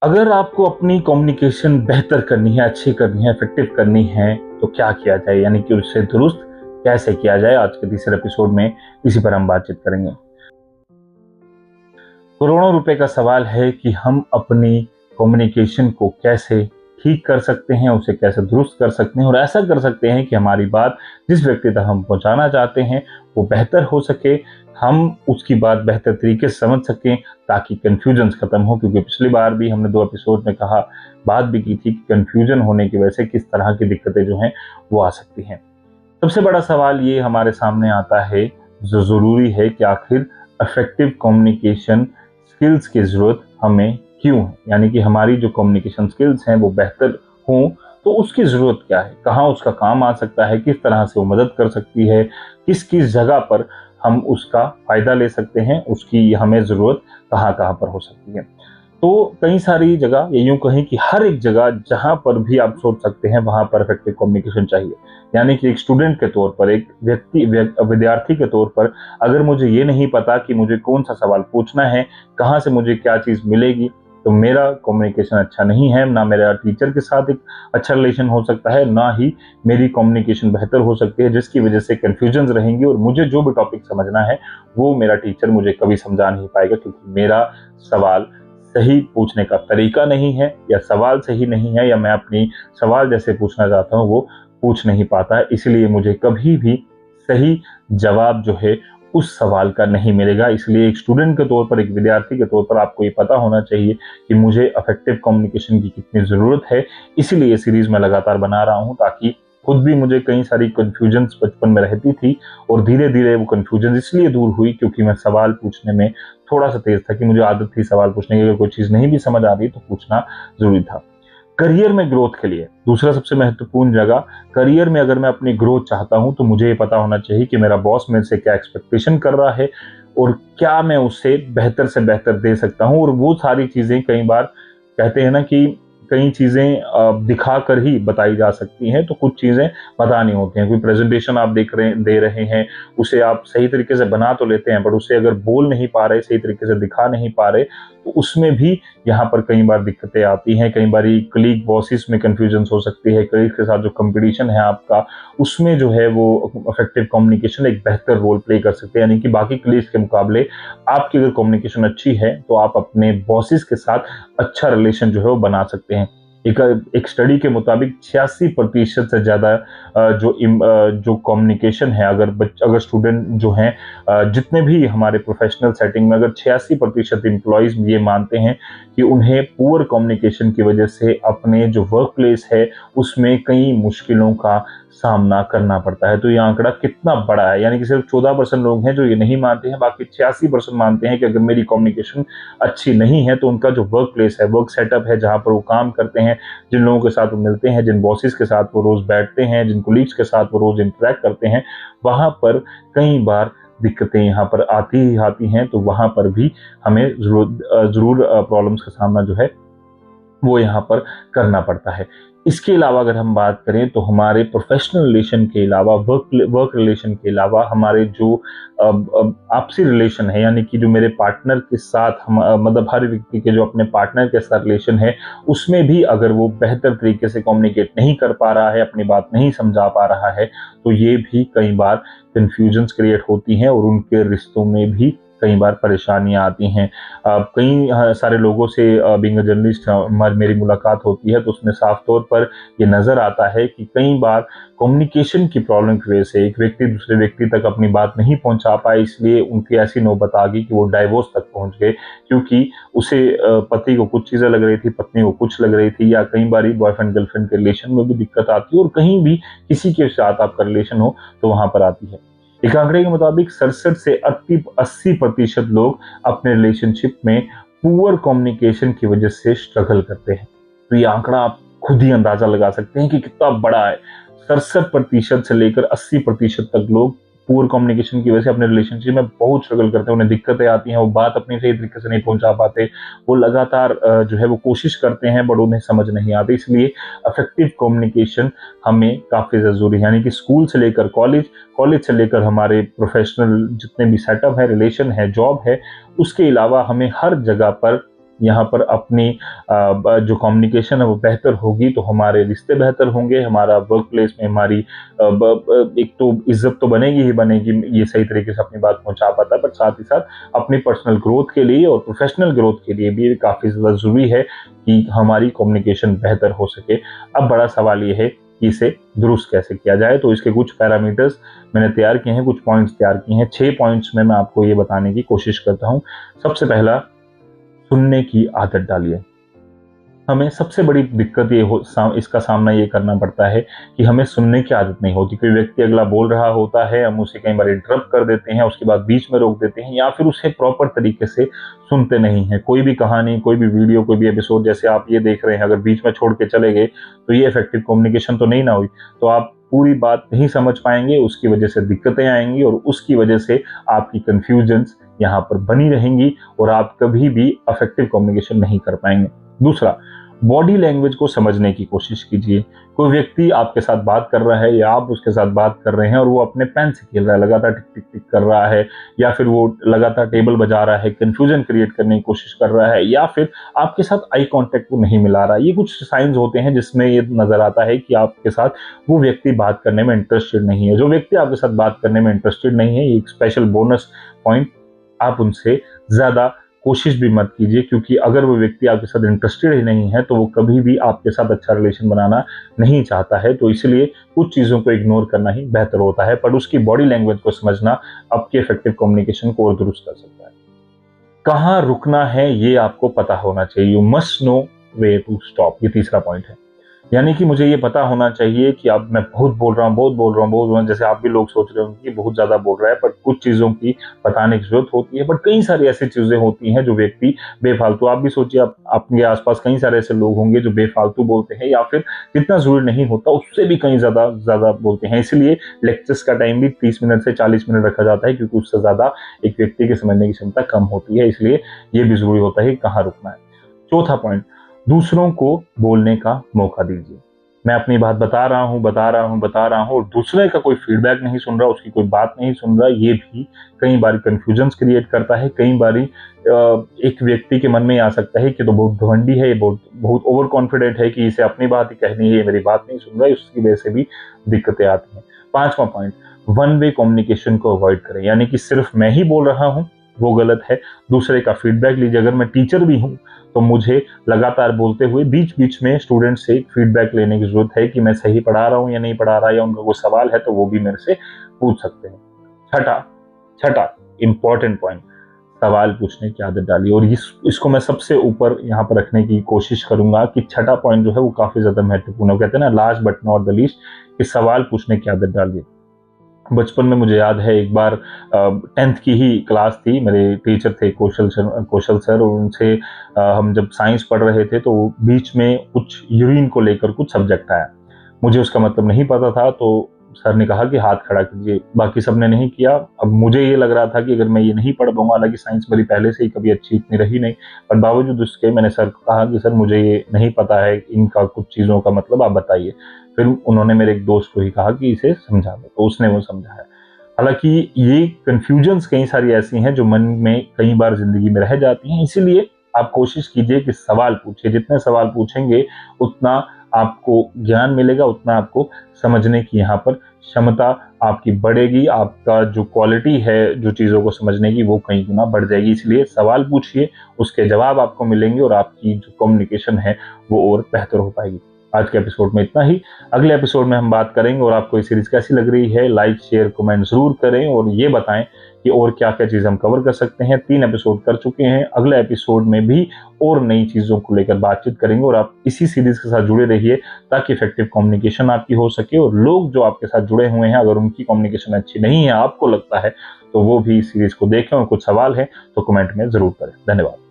अगर आपको अपनी कम्युनिकेशन बेहतर करनी है, अच्छी करनी है, इफेक्टिव करनी है, तो क्या किया जाए, यानी कि उससे दुरुस्त कैसे किया जाए, आज के तीसरे एपिसोड में इसी पर हम बातचीत करेंगे। करोड़ों रुपए का सवाल है कि हम अपनी कम्युनिकेशन को कैसे ठीक कर सकते हैं, उसे कैसे दुरुस्त कर सकते हैं और ऐसा कर सकते हैं कि हमारी बात जिस व्यक्ति तक हम पहुंचाना चाहते हैं वो बेहतर हो सके, हम उसकी बात बेहतर तरीके से समझ सकें, ताकि कन्फ्यूजन खत्म हो। क्योंकि पिछली बार भी हमने 2 एपिसोड में बात भी की थी कि कन्फ्यूजन होने की वजह से किस तरह की दिक्कतें जो हैं वो आ सकती हैं। सबसे बड़ा सवाल ये हमारे सामने आता है, जो ज़रूरी है कि आखिर इफेक्टिव कम्युनिकेशन स्किल्स की ज़रूरत हमें क्यों है? यानी कि हमारी जो कम्युनिकेशन स्किल्स हैं वो बेहतर हों, तो उसकी ज़रूरत क्या है? कहाँ उसका काम आ सकता है? किस तरह से वो मदद कर सकती है? किस-किस जगह पर हम उसका फ़ायदा ले सकते हैं? उसकी हमें ज़रूरत कहाँ-कहाँ पर हो सकती है? तो कई सारी जगह, या यूँ कहें कि हर एक जगह जहाँ पर भी आप सोच सकते हैं वहाँ पर इफेक्टिव कम्युनिकेशन चाहिए। यानी कि एक स्टूडेंट के तौर पर, एक विद्यार्थी के तौर पर, अगर मुझे ये नहीं पता कि मुझे कौन-सा सवाल पूछना है, कहाँ से मुझे क्या चीज़ मिलेगी, तो मेरा कम्युनिकेशन अच्छा नहीं है, ना मेरा टीचर के साथ एक अच्छा रिलेशन हो सकता है, ना ही मेरी कम्युनिकेशन बेहतर हो सकती है, जिसकी वजह से कन्फ्यूजन्स रहेंगी और मुझे जो भी टॉपिक समझना है, वो मेरा टीचर मुझे कभी समझा नहीं पाएगा, क्योंकि मेरा सवाल सही पूछने का तरीका नहीं है, या सवाल सही नहीं है, या मैं अपनी सवाल जैसे पूछना चाहता हूँ वो पूछ नहीं पाता है। इसलिए मुझे कभी भी सही जवाब जो है उस सवाल का नहीं मिलेगा। इसलिए एक स्टूडेंट के तौर पर, एक विद्यार्थी के तौर पर आपको ये पता होना चाहिए कि मुझे इफेक्टिव कम्युनिकेशन की कितनी ज़रूरत है। इसीलिए ये सीरीज़ मैं लगातार बना रहा हूँ, ताकि खुद भी मुझे कई सारी कन्फ्यूजन्स बचपन में रहती थी, और धीरे-धीरे वो कन्फ्यूजन इसलिए दूर हुई क्योंकि मैं सवाल पूछने में थोड़ा-सा तेज़ था, कि मुझे आदत थी सवाल पूछने की। अगर कोई चीज़ नहीं भी समझ आ रही तो पूछना ज़रूरी था। करियर में ग्रोथ के लिए दूसरा सबसे महत्वपूर्ण जगह, करियर में अगर मैं अपनी ग्रोथ चाहता हूँ तो मुझे ये पता होना चाहिए कि मेरा बॉस मेरे से क्या एक्सपेक्टेशन कर रहा है और क्या मैं उससे बेहतर से बेहतर दे सकता हूँ। और वो सारी चीज़ें, कई बार कहते हैं ना कि कई चीज़ें दिखा कर ही बताई जा सकती हैं, तो कुछ चीज़ें बतानी होती हैं। कोई प्रेजेंटेशन आप दे रहे हैं, उसे आप सही तरीके से बना तो लेते हैं, बट उसे अगर बोल नहीं पा रहे, सही तरीके से दिखा नहीं पा रहे, तो उसमें भी यहाँ पर कई बार दिक्कतें आती हैं। कई बारी कलीग बॉसेस में कन्फ्यूजन्स हो सकती है, कलीग के साथ जो कॉम्पिटिशन है आपका, उसमें जो है वो इफेक्टिव कम्युनिकेशन एक बेहतर रोल प्ले कर सकते हैं। यानी कि बाकी कलीग्स के मुकाबले आपकी अगर कम्युनिकेशन अच्छी है तो आप अपने बॉसेस के साथ अच्छा रिलेशन जो है वो बना सकते हैं। एक स्टडी के मुताबिक 86% से ज़्यादा जो कम्युनिकेशन है, अगर स्टूडेंट जो हैं, जितने भी हमारे प्रोफेशनल सेटिंग में, अगर 86% एम्प्लॉइज़ ये मानते हैं कि उन्हें पुअर कम्युनिकेशन की वजह से अपने जो वर्क प्लेस है उसमें कई मुश्किलों का सामना करना पड़ता है। तो ये आंकड़ा कितना बड़ा है, यानी कि सिर्फ 14% लोग हैं जो ये नहीं मानते हैं, बाकी 86% मानते हैं कि अगर मेरी कम्युनिकेशन अच्छी नहीं है तो उनका जो वर्क प्लेस है, वर्क सेटअप है, जहाँ पर वो काम करते हैं, जिन लोगों के साथ वो मिलते हैं, जिन बॉसेस के साथ वो रोज़ बैठते हैं, जिन कोलीग्स के साथ वो रोज़ इंटरैक्ट करते हैं, वहाँ पर कई बार दिक्कतें यहाँ पर आती ही आती हैं। तो वहाँ पर भी हमें ज़रूर प्रॉब्लम्स का सामना जो है वो यहाँ पर करना पड़ता है। इसके अलावा अगर हम बात करें तो हमारे प्रोफ़ेशनल रिलेशन के अलावा, वर्क रिलेशन के अलावा, हमारे जो आपसी रिलेशन है, यानी कि जो मेरे पार्टनर के साथ मतलब हर व्यक्ति के जो अपने पार्टनर के साथ रिलेशन है, उसमें भी अगर वो बेहतर तरीके से कम्युनिकेट नहीं कर पा रहा है, अपनी बात नहीं समझा पा रहा है, तो ये भी कई बार कन्फ्यूजन्स क्रिएट होती हैं और उनके रिश्तों में भी कई बार परेशानियाँ आती हैं। कई सारे लोगों से बीइंग अ जर्नलिस्ट मेरी मुलाकात होती है, तो उसमें साफ तौर पर ये नज़र आता है कि कई बार कम्युनिकेशन की प्रॉब्लम की वजह से एक व्यक्ति दूसरे व्यक्ति तक अपनी बात नहीं पहुंचा पाए, इसलिए उनकी ऐसी नौबत आ गई कि वो डाइवोर्स तक पहुंच गए, क्योंकि उसे पति को कुछ चीज़ें लग रही थी, पत्नी को कुछ लग रही थी, या कई बार बॉयफ्रेंड गर्लफ्रेंड के रिलेशन में भी दिक्कत आती है, और कहीं भी किसी के साथ आपका रिलेशन हो तो वहाँ पर आती है। एक आंकड़े के मुताबिक 67 से 80% लोग अपने रिलेशनशिप में पुअर कम्युनिकेशन की वजह से स्ट्रगल करते हैं। तो ये आंकड़ा आप खुद ही अंदाजा लगा सकते हैं कि कितना बड़ा है। 67% से लेकर 80% तक लोग पुअर कम्युनिकेशन की वजह से अपने रिलेशनशिप में बहुत स्ट्रगल करते हैं, उन्हें दिक्कतें आती हैं, वो बात अपनी सही तरीके से नहीं पहुंचा पाते, वो लगातार जो है वो कोशिश करते हैं बट उन्हें समझ नहीं आती। इसलिए इफेक्टिव कम्युनिकेशन हमें काफ़ी ज़रूरी है, यानी कि स्कूल से लेकर कॉलेज, कॉलेज से लेकर हमारे प्रोफेशनल जितने भी सेटअप है, रिलेशन है, जॉब है, उसके अलावा हमें हर जगह पर यहाँ पर अपनी जो कम्युनिकेशन है वो बेहतर होगी तो हमारे रिश्ते बेहतर होंगे, हमारा वर्क प्लेस में हमारी एक तो इज्जत तो बनेगी ही बनेगी, ये सही तरीके से अपनी बात पहुंचा पाता है, पर साथ ही साथ अपनी पर्सनल ग्रोथ के लिए और प्रोफेशनल ग्रोथ के लिए भी काफ़ी ज़्यादा ज़रूरी है कि हमारी कम्युनिकेशन बेहतर हो सके। अब बड़ा सवाल ये है कि इसे दुरुस्त कैसे किया जाए, तो इसके कुछ पैरामीटर्स मैंने तैयार किए हैं, कुछ पॉइंट्स तैयार किए हैं। 6 पॉइंट्स में मैं आपको ये बताने की कोशिश करता हूँ। सबसे पहला, सुनने की आदत डालिए। हमें सबसे बड़ी दिक्कत इसका सामना ये करना पड़ता है कि हमें सुनने की आदत नहीं होती। कोई व्यक्ति अगला बोल रहा होता है, हम उसे कई बार इंटरप्ट कर देते हैं, उसके बाद बीच में रोक देते हैं या फिर उसे प्रॉपर तरीके से सुनते नहीं हैं। कोई भी कहानी, कोई भी वीडियो, कोई भी एपिसोड जैसे आप ये देख रहे हैं, अगर बीच में छोड़ के चले गए तो ये इफेक्टिव कम्युनिकेशन तो नहीं ना हुई, तो आप पूरी बात नहीं समझ पाएंगे, उसकी वजह से दिक्कतें आएंगी और उसकी वजह से आपकी कंफ्यूजन्स यहाँ पर बनी रहेंगी और आप कभी भी इफेक्टिव कम्युनिकेशन नहीं कर पाएंगे। दूसरा, बॉडी लैंग्वेज को समझने की कोशिश कीजिए। कोई व्यक्ति आपके साथ बात कर रहा है या आप उसके साथ बात कर रहे हैं और वो अपने पेन से खेल रहा है, लगातार टिक टिक टिक कर रहा है या फिर वो लगातार टेबल बजा रहा है, कंफ्यूजन क्रिएट करने की कोशिश कर रहा है या फिर आपके साथ आई कांटेक्ट को नहीं मिला रहा है। ये कुछ साइंस होते हैं जिसमें ये नजर आता है कि आपके साथ वो व्यक्ति बात करने में इंटरेस्टेड नहीं है। जो व्यक्ति आपके साथ बात करने में इंटरेस्टेड नहीं है, ये एक स्पेशल बोनस पॉइंट, आप उनसे ज्यादा कोशिश भी मत कीजिए, क्योंकि अगर वो व्यक्ति आपके साथ इंटरेस्टेड ही नहीं है तो वो कभी भी आपके साथ अच्छा रिलेशन बनाना नहीं चाहता है। तो इसलिए कुछ चीज़ों को इग्नोर करना ही बेहतर होता है, पर उसकी बॉडी लैंग्वेज को समझना आपके इफेक्टिव कम्युनिकेशन को और दुरुस्त कर सकता है। कहाँ रुकना है ये आपको पता होना चाहिए। You must know way to stop, ये तीसरा पॉइंट है। यानी कि मुझे ये पता होना चाहिए कि अब मैं बहुत बोल रहा हूँ, जैसे आप भी लोग सोच रहे होंगे कि बहुत ज़्यादा बोल रहा है, पर कुछ चीज़ों की बताने की ज़रूरत होती है। बट कई सारी ऐसी चीज़ें होती हैं जो व्यक्ति बेफालतू, आप भी सोचिए, आप आपके आसपास कई सारे ऐसे लोग होंगे जो बेफालतू बोलते हैं या फिर जितना ज़रूरी नहीं होता उससे भी कहीं ज़्यादा बोलते हैं। इसलिए लेक्चर्स का टाइम भी 30 मिनट से 40 मिनट रखा जाता है, क्योंकि उससे ज़्यादा एक व्यक्ति की समझने की क्षमता कम होती है। इसलिए ये भी ज़रूरी होता है कि कहाँ रुकना है। चौथा पॉइंट, दूसरों को बोलने का मौका दीजिए। मैं अपनी बात बता रहा हूँ और दूसरे का कोई फीडबैक नहीं सुन रहा, उसकी कोई बात नहीं सुन रहा, ये भी कई बार कंफ्यूजन्स क्रिएट करता है। कई बार एक व्यक्ति के मन में आ सकता है कि तो बहुत घमंडी है, ये बहुत ओवर कॉन्फिडेंट है कि इसे अपनी बात ही कहनी है, ये मेरी बात नहीं सुन रहा है, उसकी वजह से भी दिक्कतें आती हैं। पांचवा पॉइंट, वन वे कम्युनिकेशन को अवॉइड करें। यानी कि सिर्फ मैं ही बोल रहा हूँ वो गलत है, दूसरे का फीडबैक लीजिए। अगर मैं टीचर भी हूँ तो मुझे लगातार बोलते हुए बीच बीच में स्टूडेंट से फीडबैक लेने की जरूरत है कि मैं सही पढ़ा रहा हूँ या नहीं पढ़ा रहा, या उनका कोई सवाल है तो वो भी मेरे से पूछ सकते हैं। छठा इंपॉर्टेंट पॉइंट, सवाल पूछने की आदत डालिए। और इसको मैं सबसे ऊपर यहाँ पर रखने की कोशिश करूंगा कि छठा पॉइंट जो है वो काफी ज्यादा महत्वपूर्ण है। कहते हैं ना, last but not the least, कि सवाल पूछने की आदत डालिए। बचपन में मुझे याद है, एक बार 10th की ही क्लास थी, मेरे टीचर थे कौशल सर, और उनसे हम जब साइंस पढ़ रहे थे तो बीच में कुछ यूरिन को लेकर कुछ सब्जेक्ट आया। मुझे उसका मतलब नहीं पता था, तो सर ने कहा कि हाथ खड़ा कीजिए। बाकी सबने नहीं किया। अब मुझे ये लग रहा था कि अगर मैं ये नहीं पढ़ पाऊंगा, हालांकि साइंस मेरी पहले से ही कभी अच्छी इतनी रही नहीं, पर बावजूद उसके मैंने सर को कहा कि सर मुझे ये नहीं पता है, इनका कुछ चीज़ों का मतलब आप बताइए। फिर उन्होंने मेरे एक दोस्त को ही कहा कि इसे समझा दो, तो उसने वो समझाया। हालांकि ये कंफ्यूजन्स कई सारी ऐसी हैं जो मन में कई बार जिंदगी में रह जाती हैं। इसीलिए आप कोशिश कीजिए कि सवाल पूछिए। जितने सवाल पूछेंगे उतना आपको ज्ञान मिलेगा, उतना आपको समझने की यहाँ पर क्षमता आपकी बढ़ेगी। आपका जो क्वालिटी है जो चीज़ों को समझने की, वो कई गुना बढ़ जाएगी। इसलिए सवाल पूछिए, उसके जवाब आपको मिलेंगे और आपकी जो कम्युनिकेशन है वो और बेहतर हो पाएगी। आज के एपिसोड में इतना ही। अगले एपिसोड में हम बात करेंगे, और आपको ये सीरीज कैसी लग रही है लाइक शेयर कमेंट जरूर करें और ये बताएं कि और क्या क्या चीज़ हम कवर कर सकते हैं। 3 एपिसोड कर चुके हैं, अगले एपिसोड में भी और नई चीज़ों को लेकर बातचीत करेंगे। और आप इसी सीरीज के साथ जुड़े रहिए ताकि इफेक्टिव कम्युनिकेशन आपकी हो सके, और लोग जो आपके साथ जुड़े हुए हैं अगर उनकी कम्युनिकेशन अच्छी नहीं है, आपको लगता है, तो वो भी इस सीरीज को देखें, और कुछ सवाल है तो कमेंट में जरूर करें। धन्यवाद।